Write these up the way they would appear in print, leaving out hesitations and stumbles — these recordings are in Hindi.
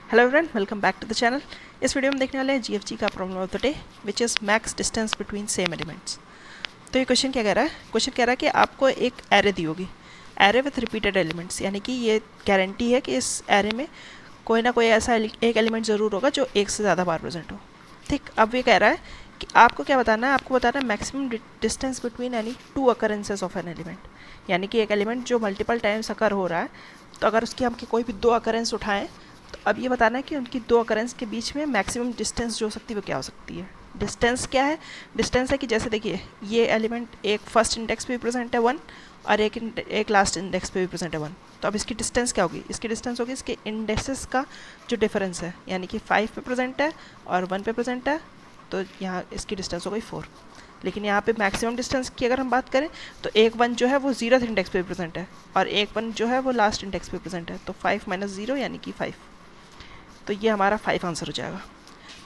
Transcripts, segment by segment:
Hello everyone, welcome back to the channel. इस वीडियो में देखने वाले हैं जीएफजी का problem of the day which is max distance between same elements. तो ये क्वेश्चन क्या कह रहा है? क्वेश्चन कह रहा है कि आपको एक एरे दी होगी, एरे विथ रिपीटेड एलिमेंट्स, यानी कि ये गारंटी है कि इस एरे में कोई ना कोई ऐसा एक एलिमेंट ज़रूर होगा जो एक से ज़्यादा बार प्रेजेंट हो। ठीक, अब ये कह रहा है कि आपको क्या बताना है? आपको बताना है maximum distance between any two occurrences of an element, यानी कि एक एलिमेंट जो मल्टीपल टाइम्स अकर हो रहा है, तो अगर उसकी हम कोई भी दो अकरेंस उठाएं तो अब ये बताना है कि उनकी दो अकरेंस के बीच में मैक्सिमम डिस्टेंस जो हो सकती है वो क्या हो सकती है। डिस्टेंस क्या है? डिस्टेंस है कि जैसे देखिए ये एलिमेंट एक फर्स्ट इंडेक्स पे भी प्रेजेंट है 1 और एक लास्ट इंडेक्स पे भी प्रेजेंट है 1, तो अब इसकी डिस्टेंस क्या होगी? इसकी डिस्टेंस होगी इसके इंडेक्सेस का जो डिफरेंस है, यानी कि 5 पे प्रेजेंट है और 1 पे प्रेजेंट है, तो यहाँ इसकी डिस्टेंस हो गई 4। लेकिन यहाँ पे मैक्सिमम डिस्टेंस की अगर हम बात करें तो एक 1 जो है वो 0th इंडेक्स पे प्रेजेंट है और एक 1 जो है वो लास्ट इंडेक्स पे प्रेजेंट है, तो 5 - 0 यानी कि 5, तो ये हमारा 5 आंसर हो जाएगा।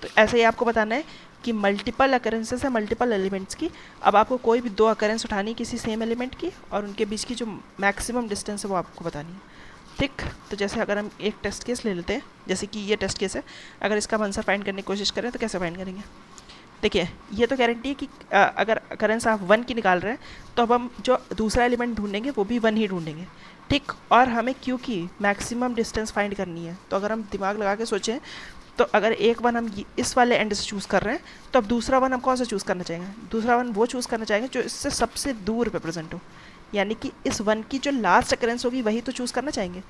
तो ऐसे ही आपको बताना है कि मल्टीपल अकरेंसेस है मल्टीपल एलिमेंट्स की। अब आपको कोई भी दो अकरेंस उठानी है किसी सेम एलिमेंट की और उनके बीच की जो मैक्सिमम डिस्टेंस है वो आपको बतानी है। ठीक, तो जैसे अगर हम एक टेस्ट केस ले लेते हैं, जैसे कि ये टेस्ट केस है, अगर इसका हम आंसर फाइंड करने की कोशिश करें तो कैसे फाइंड करेंगे? देखिए ये तो गारंटी है कि अगर अकरेंस आप 1 की निकाल रहे हैं तो अब हम जो दूसरा एलिमेंट ढूंढेंगे वो भी 1 ही ढूंढेंगे। ठीक, और हमें क्यू की मैक्सिमम डिस्टेंस फाइंड करनी है, तो अगर हम दिमाग लगा के सोचें तो अगर एक 1 हम इस वाले एंड से चूज़ कर रहे हैं तो अब दूसरा 1 हम कौन सा चूज़ करना चाहेंगे? दूसरा 1 वो चूज़ करना चाहेंगे जो इससे सबसे दूर पे प्रेजेंट हो, यानी कि इस 1 की जो लास्ट अकरेंस होगी वही तो चूज़ करना चाहेंगे।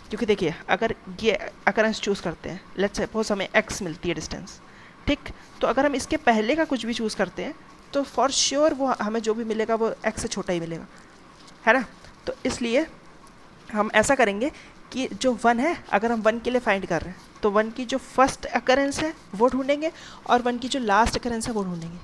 क्योंकि देखिए अगर ये अकरेंस चूज़ करते हैं, लेट्स सपोज हमें x मिलती है डिस्टेंस, ठीक, तो अगर हम इसके पहले का कुछ भी चूज़ करते हैं तो फॉर श्योर वो हमें जो भी मिलेगा वो x से छोटा ही मिलेगा, है ना? तो इसलिए हम ऐसा करेंगे कि जो 1 है, अगर हम 1 के लिए फाइंड कर रहे हैं तो 1 की जो फर्स्ट अकरेंस है वो ढूंढेंगे और 1 की जो लास्ट अकरेंस है वो ढूंढेंगे।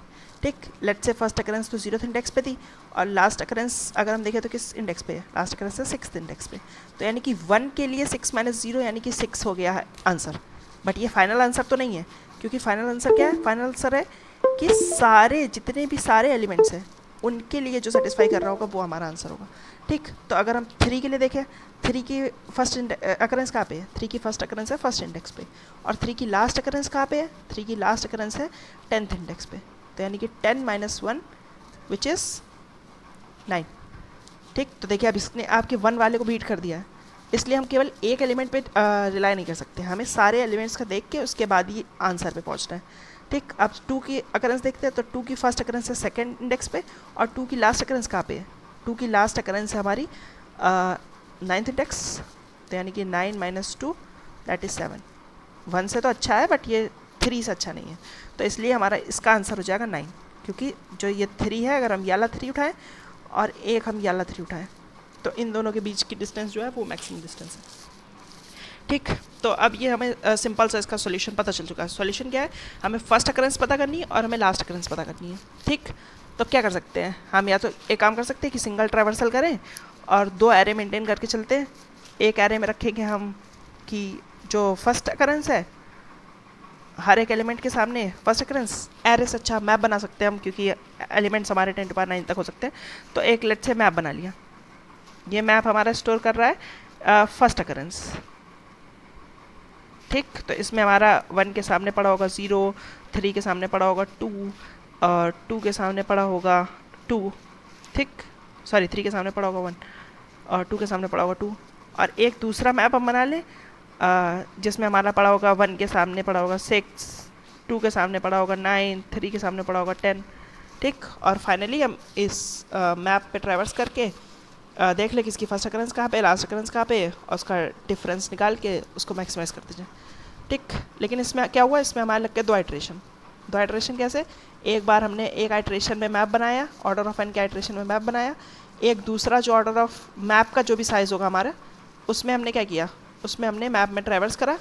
ठीक, लेट्स से फर्स्ट अकरेंस तो 0th इंडेक्स पे थी और लास्ट अकरेंस अगर हम देखें तो किस इंडेक्स पे है? लास्ट अकरेंस है 6th इंडेक्स पे, तो यानी कि 1 के लिए 6 - 0 यानी कि 6 हो गया है आंसर। बट ये फाइनल आंसर तो नहीं है, क्योंकि फाइनल आंसर क्या है? फाइनल आंसर है कि सारे जितने भी सारे एलिमेंट्स हैं उनके लिए जो सेटिस्फाई कर रहा होगा वो हमारा आंसर होगा। ठीक, तो अगर हम 3 के लिए देखें, 3 की फर्स्ट अकरेंस कहाँ पे है? 3 की फर्स्ट अकरेंस है फर्स्ट इंडेक्स पे और 3 की लास्ट अकरेंस कहाँ पे है? 3 की लास्ट अकरेंस है 10th इंडेक्स पे, तो यानी कि 10 - 1 विच इज़ 9। ठीक, तो देखिए अब इसने आपके 1 वाले को बीट कर दिया है, इसलिए हम केवल एक एलिमेंट पे रिलाई नहीं कर सकते, हमें सारे एलिमेंट्स का देख के उसके बाद ही आंसर पे पहुंचना है। ठीक, अब 2 की अकरेंस देखते हैं तो 2 की फर्स्ट अकरेंस है सेकंड इंडेक्स पे और 2 की लास्ट अकरेंस कहाँ पे है? 2 की लास्ट अकरेंस है हमारी 9th इंडेक्स, तो यानी कि 9 - 2 दैट इज़ 7। 1 से तो अच्छा है बट ये 3 से अच्छा नहीं है, तो इसलिए हमारा इसका आंसर हो जाएगा 9, क्योंकि जो ये 3 है अगर हम ये वाला 3 उठाएं और एक हम ये वाला 3 उठाएं तो इन दोनों के बीच की डिस्टेंस जो है वो मैक्सिमम डिस्टेंस है। ठीक, तो अब ये हमें सिंपल सा इसका सॉल्यूशन पता चल चुका है। सॉल्यूशन क्या है? हमें फर्स्ट अकरेंस पता करनी है और हमें लास्ट अकरेंस पता करनी है। ठीक, तो क्या कर सकते हैं हम? या तो एक काम कर सकते हैं कि सिंगल ट्रैवर्सल करें और दो एरे मेंटेन करके चलते हैं। एक एरे में रखेंगे हम कि जो फर्स्ट अकरेंस है हर एक एलिमेंट के सामने फर्स्ट अकरेंस, एरे से अच्छा मैप बना सकते हैं हम, क्योंकि एलिमेंट्स हमारे 10⁻⁹ तक हो सकते हैं। तो एक लेट से मैप बना लिया, ये मैप हमारा स्टोर कर रहा है फर्स्ट अकरेंस। ठीक, तो इसमें हमारा 1 के सामने पड़ा होगा 0, 3 के सामने पड़ा होगा 2 और 2 के सामने पड़ा होगा 2। ठीक, सॉरी 3 के सामने पड़ा होगा 1 और 2 के सामने पड़ा होगा 2। और एक दूसरा मैप हम बना लें जिसमें हमारा पड़ा होगा 1 के सामने पड़ा होगा 6, 2 के सामने पड़ा होगा 9, 3 के सामने पड़ा होगा 10। ठीक, और फाइनली हम इस मैप पे ट्रैवर्स करके देख ले किसकी फर्स्ट अकरेंस कहाँ पे, लास्ट अकरेंस कहाँ पे, और उसका डिफरेंस निकाल के उसको मैक्सिमाइज करते जाए। ठीक, लेकिन इसमें क्या हुआ? इसमें हमारे लग के 2 आइट्रेशन। 2 आइट्रेशन कैसे? एक बार हमने एक आइट्रेशन में मैप बनाया, ऑर्डर ऑफ एन के आइट्रेशन में मैप बनाया, एक दूसरा जो ऑर्डर ऑफ मैप का जो भी साइज़ होगा हमारा उसमें हमने क्या किया? उसमें हमने मैप में ट्रैवर्स करा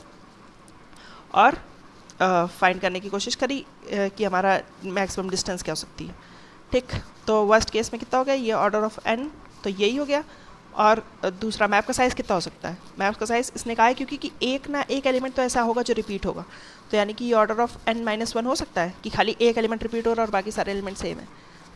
और फाइंड करने की कोशिश करी कि हमारा मैक्सिमम डिस्टेंस क्या हो सकती है। ठीक, तो वर्स्ट केस में कितना हो गया? ये ऑर्डर ऑफ एन, तो यही हो गया। और दूसरा मैप का साइज़ कितना हो सकता है? मैप का साइज़ इसने कहा है क्योंकि कि एक ना एक एलिमेंट तो ऐसा होगा जो रिपीट होगा, तो यानी कि ये ऑर्डर ऑफ n - 1 हो सकता है कि खाली एक एलिमेंट रिपीट हो रहा है और बाकी सारे एलिमेंट सेम है,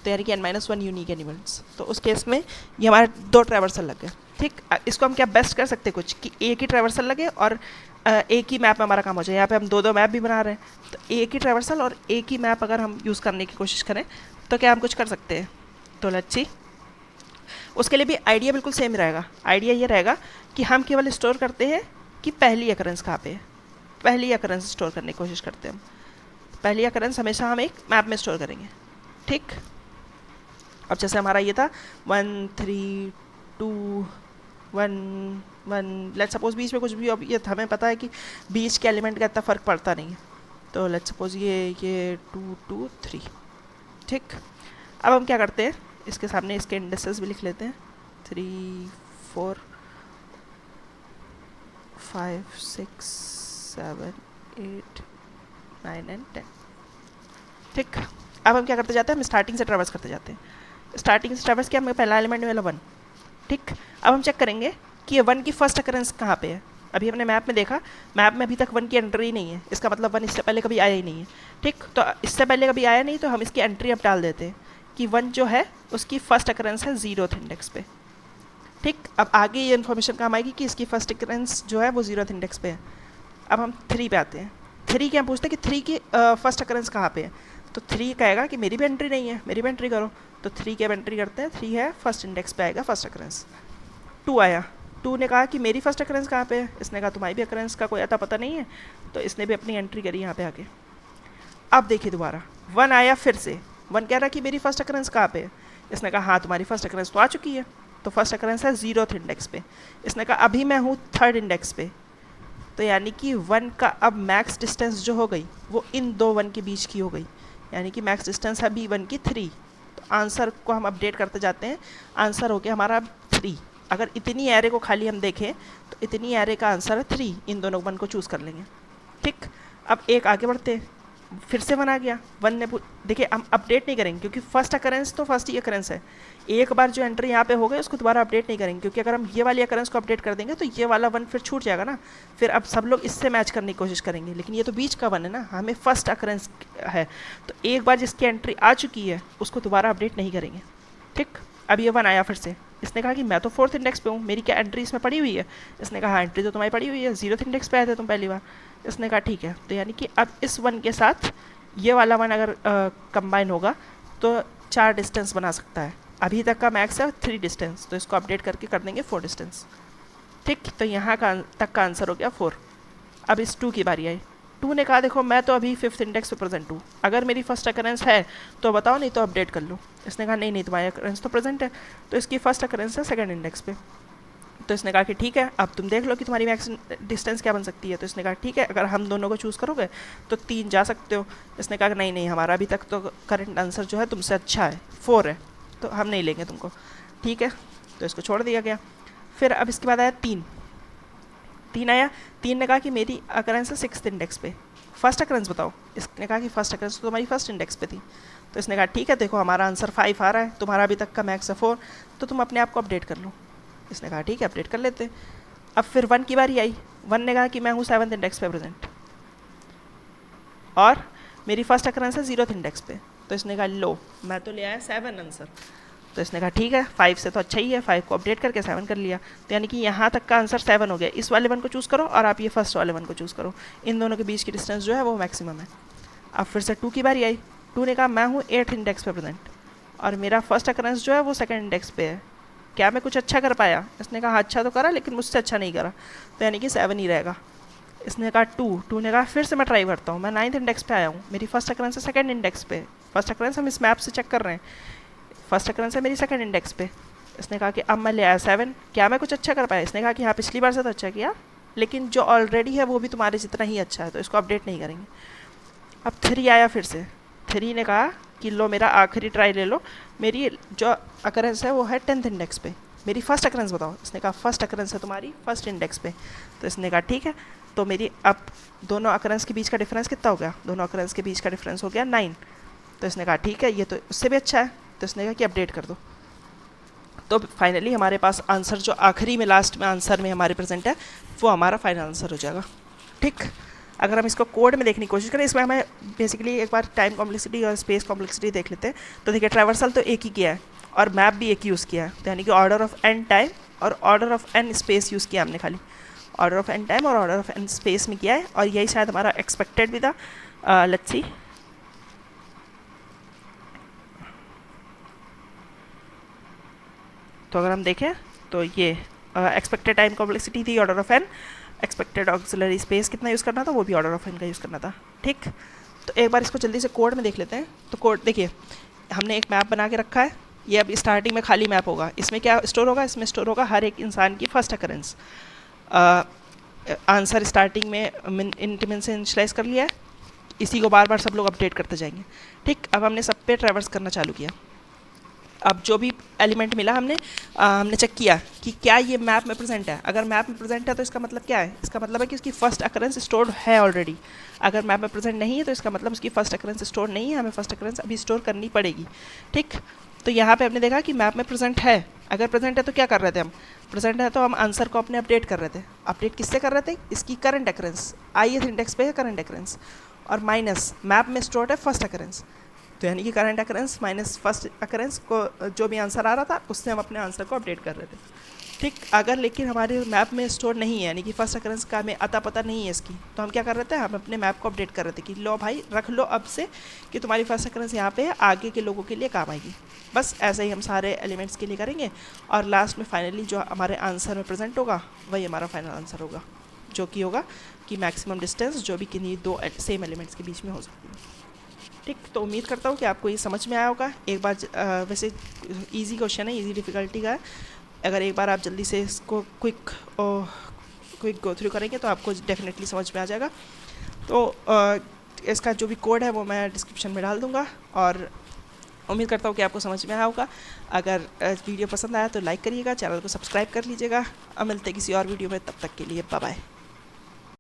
तो यानी कि n - 1 यूनिक एलिमेंट्स। तो उस केस में ये हमारे 2 ट्रैवर्सल लग गए। ठीक, इसको हम क्या बेस्ट कर सकते हैं कुछ कि एक ही ट्रैवर्सल लगे और एक ही मैप में हमारा काम हो जाए। यहाँ पे हम दो दो मैप भी बना रहे हैं, तो एक ही ट्रैवर्सल और एक ही मैप अगर हम यूज़ करने की कोशिश करें तो क्या हम कुछ कर सकते हैं। तो लेट्स सी, उसके लिए भी आइडिया बिल्कुल सेम रहेगा। आइडिया ये रहेगा कि हम केवल स्टोर करते हैं कि पहली अकरेंस कहाँ पे है, पहली अकरेंस स्टोर करने की कोशिश करते हैं हम। पहली अकरेंस हमेशा हम एक मैप में स्टोर करेंगे, ठीक। अब जैसे हमारा ये था 1 3 2 1 1, लेट्स सपोज बीच में कुछ भी, अब ये हमें पता है कि बीच के एलिमेंट का इतना फ़र्क पड़ता नहीं है, तो लेट्स सपोज ये 2 2 3, ठीक। अब हम क्या करते हैं, इसके सामने इसके इंडेक्सेस भी लिख लेते हैं, 3 4 5 6 7 8 9 एंड 10, ठीक। अब हम क्या करते जाते हैं, हम स्टार्टिंग से ट्रैवर्स करते जाते हैं। स्टार्टिंग से ट्रैवर्स किया, हमें पहला एलिमेंट मिला 1, ठीक। अब हम चेक करेंगे कि ये 1 की फर्स्ट अकरेंस कहाँ पे है। अभी हमने मैप में देखा, मैप में अभी तक 1 की एंट्री ही नहीं है, इसका मतलब 1 इससे पहले कभी आया ही नहीं है, ठीक। तो इससे पहले कभी आया नहीं, तो हम इसकी एंट्री अब डाल देते हैं कि 1 जो है उसकी फर्स्ट अकरेंस है 0th इंडेक्स पे, ठीक। अब आगे ये इन्फॉर्मेशन काम आएगी कि इसकी फर्स्ट अकरेंस जो है वो 0th इंडेक्स पे है। अब हम 3 पे आते हैं। 3 के हम पूछते हैं कि 3 की फर्स्ट अकरेंस कहाँ पे है, तो 3 कहेगा कि मेरी भी एंट्री नहीं है, मेरी भी एंट्री करो। तो 3 की अब एंट्री करते हैं, 3 है फर्स्ट इंडेक्स पे आएगा फर्स्ट अकरेंस। 2 आया, 2 ने कहा कि मेरी फर्स्ट अकरेंस कहाँ पे है, इसने कहा तुम्हारी भी अकरेंस का कोई अता पता नहीं है, तो इसने भी अपनी एंट्री करी यहाँ पे आके। अब देखिए दोबारा 1 आया, फिर से 1 कह रहा कि मेरी फर्स्ट अकरेंस कहाँ पे है, इसने कहा हाँ तुम्हारी फर्स्ट अकरेंस तो आ चुकी है, तो फर्स्ट अकरेंस है 0th इंडेक्स पे। इसने कहा अभी मैं हूँ 3rd इंडेक्स पे, तो यानी कि 1 का अब मैक्स डिस्टेंस जो हो गई वो इन दो 1 के बीच की हो गई, यानी कि मैक्स डिस्टेंस है B1 की 3। तो आंसर को हम अपडेट करते जाते हैं, आंसर हो गया हमारा 3। अगर इतनी एरे को खाली हम देखें तो इतनी एरे का आंसर है 3, इन दोनों 1 को चूज़ कर लेंगे, ठीक। अब एक आगे बढ़ते हैं, फिर से 1 आ गया, 1 ने देखिए हम अपडेट नहीं करेंगे क्योंकि फर्स्ट अकरेंस तो फर्स्ट ही अकरेंस है। एक बार जो एंट्री यहाँ पे हो गई उसको दोबारा अपडेट नहीं करेंगे, क्योंकि अगर हम ये वाली अकरेंस को अपडेट कर देंगे तो ये वाला 1 फिर छूट जाएगा ना, फिर अब सब लोग इससे मैच करने की कोशिश करेंगे, लेकिन ये तो बीच का 1 है ना, हमें फर्स्ट अकरेंस है, तो एक बार जिसकी एंट्री आ चुकी है उसको दोबारा अपडेट नहीं करेंगे, ठीक। अब ये 1 आया फिर से, इसने कहा कि मैं तो 4th इंडेक्स पे हूँ, मेरी क्या एंट्री इसमें पड़ी हुई है, इसने कहा हाँ एंट्री तो तुम्हारी पड़ी हुई है, 0th इंडेक्स पे आए थे तुम पहली बार। इसने कहा ठीक है, तो यानी कि अब इस 1 के साथ ये वाला 1 अगर कंबाइन होगा तो 4 डिस्टेंस बना सकता है। अभी तक का मैक्स है 3 डिस्टेंस, तो इसको अपडेट करके कर देंगे 4 डिस्टेंस, ठीक। तो यहाँ का तक का आंसर हो गया 4। अब इस 2 की बारी आई। 2 ने कहा देखो मैं तो अभी 5th इंडेक्स पे प्रेजेंट हूँ, अगर मेरी फर्स्ट अकरेंस है तो बताओ, नहीं तो अपडेट कर लो। इसने कहा नहीं नहीं तुम्हारी अकरेंस तो प्रेजेंट है, तो इसकी फर्स्ट अकरेंस है 2nd इंडेक्स पे। तो इसने कहा कि ठीक है अब तुम देख लो कि तुम्हारी मैक्स डिस्टेंस क्या बन सकती है। तो इसने कहा ठीक है अगर हम दोनों को चूज़ करोगे तो 3 जा सकते हो। इसने कहा कि नहीं नहीं हमारा अभी तक तो करंट आंसर जो है तुमसे अच्छा है, 4 है, तो हम नहीं लेंगे तुमको, ठीक है। तो इसको छोड़ दिया गया। फिर अब इसके बाद आया 3 आया, 3 ने कहा कि मेरी अकरेंस है 6th इंडेक्स पे, फर्स्ट अकरेंस बताओ। इसने कहा कि फर्स्ट अकरेंस तो तुम्हारी फर्स्ट इंडेक्स पे थी। तो इसने कहा ठीक है देखो हमारा आंसर 5 आ रहा है, तुम्हारा अभी तक का मैक्स है 4, तो तुम अपने आप को अपडेट कर लो। इसने कहा ठीक है अपडेट कर लेते। अब फिर 1 की बारी आई। 1 ने कहा कि मैं हूँ 7th इंडेक्स पे प्रेजेंट और मेरी फर्स्ट अकरेंस है 0th इंडेक्स पे। तो इसने कहा लो मैं तो ले आया 7 आंसर। तो इसने कहा ठीक है 5 से तो अच्छा ही है, 5 को अपडेट करके 7 कर लिया। तो यानी कि यहाँ तक का आंसर 7 हो गया। इस वाले 1 को चूज़ करो और आप ये फर्स्ट वाले 1 को चूज़ करो, इन दोनों के बीच की डिस्टेंस जो है वो मैक्सिमम है। अब फिर से 2 की बारी आई। 2 ने कहा मैं हूँ 8th इंडेक्स पे प्रेजेंट और मेरा फर्स्ट अकरेंस जो है वो 2nd इंडेक्स पे है, क्या मैं कुछ अच्छा कर पाया। इसने कहा अच्छा तो करा लेकिन मुझसे अच्छा नहीं करा, तो यानी कि 7 ही रहेगा। इसने कहा 2 ने कहा फिर से मैं ट्राई करता हूँ, मैं 9th इंडेक्स पे आया हूँ, मेरी फर्स्ट अकरेंस है 2nd इंडेक्स पे, फर्स्ट अकरेंस हम इस मैप से चेक कर रहे हैं, फर्स्ट अकरेंस है मेरी 2nd इंडेक्स पे। इसने कहा कि अब मैं ले आया 7, क्या मैं कुछ अच्छा कर पाया। इसने कहा कि हाँ पिछली बार से तो अच्छा किया लेकिन जो ऑलरेडी है वो भी तुम्हारे जितना ही अच्छा है, तो इसको अपडेट नहीं करेंगे। अब 3 आया फिर से। 3 ने कहा कि लो मेरा आखिरी ट्राई ले लो, मेरी जो अकरेंस है वो है 10th इंडेक्स पे, मेरी फर्स्ट अकरेंस बताओ। इसने कहा फर्स्ट अकरेंस है तुम्हारी फर्स्ट इंडेक्स पे। तो इसने कहा ठीक है, तो मेरी अब दोनों अकरेंस के बीच का डिफरेंस कितना हो गया, दोनों अकरेंस के बीच का डिफरेंस हो गया 9। तो इसने कहा ठीक है ये तो उससे भी अच्छा है, तो इसने कहा कि अपडेट कर दो। तो फाइनली हमारे पास आंसर जो आखिरी में लास्ट में आंसर में हमारे प्रेजेंट है वो हमारा फाइनल आंसर हो जाएगा, ठीक। अगर हम इसको कोड में देखने की कोशिश करें, इसमें हमें बेसिकली एक बार टाइम कॉम्प्लेक्सिटी और स्पेस कॉम्प्लेक्सिटी देख लेते हैं। तो देखिए ट्रैवर्सल तो एक ही किया है और मैप भी एक ही यूज़ किया है, तो यानी कि ऑर्डर ऑफ n टाइम और order of n space use किया हमने खाली। ऑर्डर ऑफ एन टाइम और ऑर्डर ऑफ एन स्पेस में किया है, और यही शायद हमारा एक्सपेक्टेड भी था। लेट्स सी, तो अगर हम देखें तो ये एक्सपेक्टेड टाइम कॉम्प्लेक्सिटी थी order of n, expected auxiliary space कितना यूज़ करना था, वो भी ऑर्डर ऑफ एन का यूज़ करना था। ठीक, तो एक बार इसको जल्दी से कोड में देख लेते हैं। तो कोड देखिए, हमने एक मैप बना के रखा है, ये अभी स्टार्टिंग में खाली मैप होगा। इसमें क्या स्टोर होगा, इसमें स्टोर होगा हर एक इंसान की फर्स्ट अकरेंस। आंसर स्टार्टिंग में इंटीमेंट से इनिशलाइज कर लिया है, इसी को बार बार सब लोग अपडेट करते जाएंगे। ठीक, अब हमने सब पे ट्रैवर्स करना चालू किया। अब जो भी एलिमेंट मिला हमने चेक किया कि क्या ये मैप में प्रेजेंट है। अगर मैप में प्रेजेंट है तो इसका मतलब क्या है, इसका मतलब है कि उसकी फर्स्ट अकरेंस स्टोर है ऑलरेडी। अगर मैप में प्रेजेंट नहीं है तो इसका मतलब उसकी फर्स्ट अकरेंस स्टोर नहीं है, हमें फर्स्ट अकरेंस अभी स्टोर करनी पड़ेगी। ठीक, तो यहाँ पे हमने देखा कि मैप में प्रेजेंट है। अगर प्रेजेंट है तो क्या कर रहे थे हम, प्रेजेंट है तो हम आंसर को अपने अपडेट कर रहे थे। अपडेट किससे कर रहे थे, इसकी करंट अकरेंस, ith इंडेक्स पे है करंट अकरेंस, और माइनस मैप में स्टोर्ड है फर्स्ट अकरेंस। तो यानी कि current occurrence minus first occurrence को जो भी आंसर आ रहा था उससे हम अपने आंसर को अपडेट कर रहे थे। ठीक, अगर लेकिन हमारे मैप में स्टोर नहीं है, यानी कि फर्स्ट अकरेंस का हमें अता पता नहीं है इसकी, तो हम क्या कर रहे थे, हम अपने मैप को अपडेट कर रहे थे कि लो भाई रख लो अब से कि तुम्हारी फर्स्ट अकरेंस यहाँ पे है, आगे के लोगों के लिए काम आएगी। बस ऐसे ही हम सारे एलिमेंट्स के लिए करेंगे, और लास्ट में फाइनली जो हमारे आंसर में प्रेजेंट होगा वही हमारा फाइनल आंसर होगा, जो कि होगा कि मैक्सिमम डिस्टेंस जो भी किन्हीं दो सेम एलिमेंट्स के बीच में हो सकती है। ठीक, तो उम्मीद करता हूँ कि आपको ये समझ में आया होगा। एक बार वैसे इजी क्वेश्चन है, इजी डिफ़िकल्टी का है। अगर एक बार आप जल्दी से इसको क्विक गो थ्रू करेंगे तो आपको डेफिनेटली समझ में आ जाएगा। तो इसका जो भी कोड है वो मैं डिस्क्रिप्शन में डाल दूँगा, और उम्मीद करता हूँ कि आपको समझ में आया होगा। अगर वीडियो पसंद आया तो लाइक करिएगा, चैनल को सब्सक्राइब कर लीजिएगा। अब मिलते हैं किसी और वीडियो में, तब तक के लिए बाय बाय।